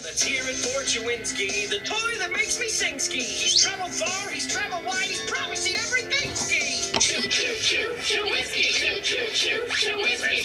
Let's hear it for Chewinski, the toy that makes me sing ski. He's traveled far, he's traveled wide, he's probably seen everything ski. Chewinski, Chewinski.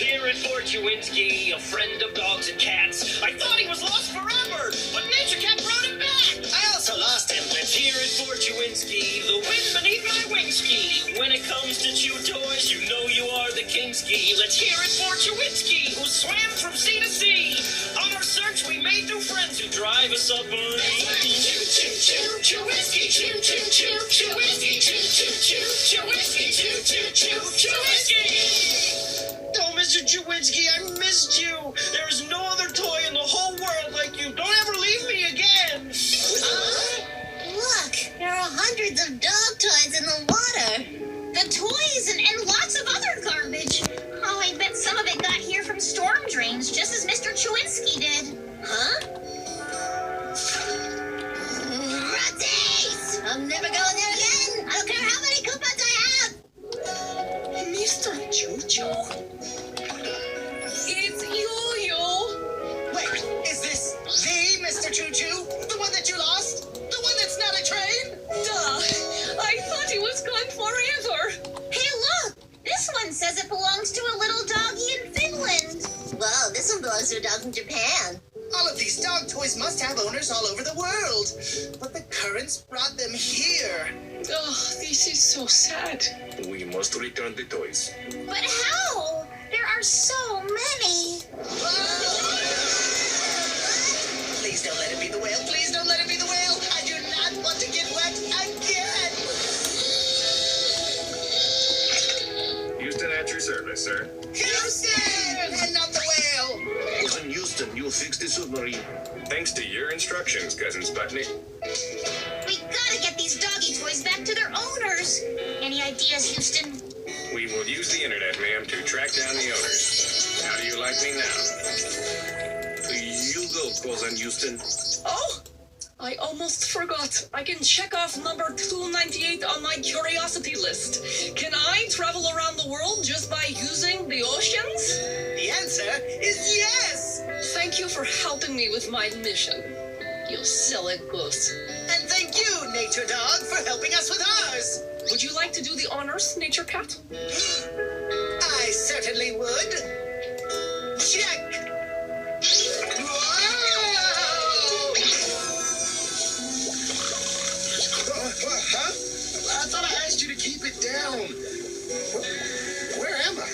Hear it for Chewinski, a friend of dogs and cats. I thought he was lost forever, but Nature Cat brought him back. I also lost him. Let's hear it for Chewinski, the wind beneath my wing ski. When it comes to chew toys, you know you are the king ski. Let's hear it for Chewinski, who swam from sea to sea. On our search, we made new friends who drive a submarine. Chewinski, Chewinski, Chewinski. Oh, Mr. Chewinski, I missed you. There is no other toy in the whole world like you. Don't ever leave me again. Look, there are hundreds of dog toys in the water. The toys and lots of other garbage. Oh, I bet some of it got here from storm drains, just as Mr. Chewinski did. Huh? Rutties! I'm never going there again. I don't care how many coupons I have. Mr. Choo-Choo? It's Yo-Yo. Wait, is this the Mr. Choo-Choo? The one that you lost? The one that's not a train? Duh. I thought he was gone forever. Hey, look! This one says it belongs to a little doggy in Finland. Whoa, this one belongs to a dog in Japan. All of these dog toys must have owners all over the world. But the currents brought them here. Oh, this is so sad. We must return the toys. But how? There are so many. Please don't let it be the whale. Please don't let it be the whale. I do not want to get wet again. Houston at your service, sir. Houston! And not the whale. Cousin Houston, you'll fix the submarine. Thanks to your instructions, Cousin Sputnik. We gotta get these doggy toys back to their owners. Any ideas, Houston? We will use the internet, ma'am, to track down the owners. How do you like me now? You go, Cousin Houston. Oh, I almost forgot. I can check off number 298 on my curiosity list. Can I travel around the world just by using the oceans? The answer is yes. Thank you for helping me with my mission, you silly goose. And thank you, Nature Dog, for helping us with ours. Would you like to do the honors, Nature Cat? I certainly would. Check. Huh? I thought I asked you to keep it down. Where am I?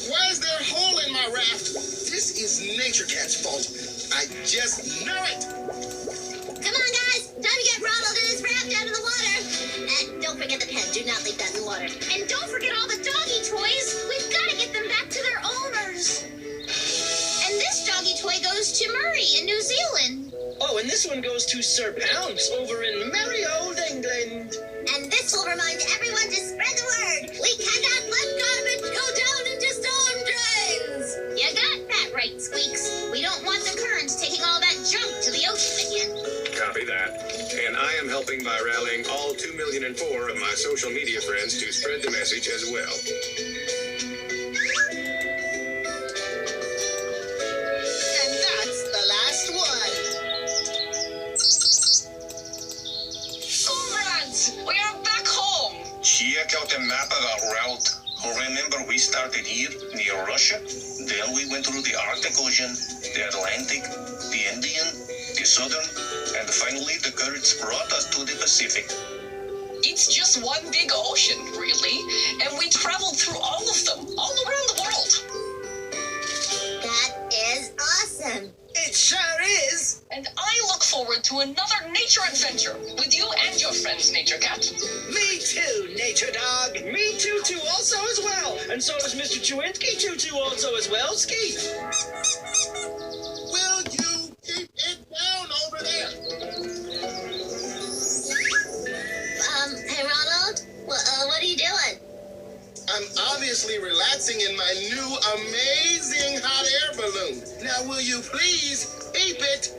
Why is there a hole in my raft? This is Nature Cat's fault. I just know it. Come on, guys. Time to get Ronald and his raft out of the water. And don't forget the pen. Do not leave that in the water. And don't forget all the doggy toys. We've got to get them back to their owners. And this doggy toy goes to Murray in New Zealand. Oh, and this one goes to Sir Pounce over in merry old England. And this will remind everyone to spread the word. We cannot let garbage go down into storm drains. You got that right, Squeaks. We don't want the currents taking all that junk to the ocean again. Copy that. And I am helping by rallying all 2,004,000 of my social media friends to spread the message as well. And that's the last one. Comrades, we are back home. Check out the map of our route. Remember, we started here, near Russia. Then we went through the Arctic Ocean, the Atlantic, the Indian, the Southern, and finally the currents brought us to the Pacific. It's just one big ocean, really. And we traveled through all of them, all around the world. That is awesome. It sure is. And I look forward to another nature adventure with you and your friends, Nature Cat. Me too, Nature Dog. Me too, also as well. And so does Mr. Chewinski too, also as well, Ski. Will you keep it down over there? Hey, Ronald, what are you doing? I'm obviously relaxing in my new amazing hot air balloon. Now, will you please keep it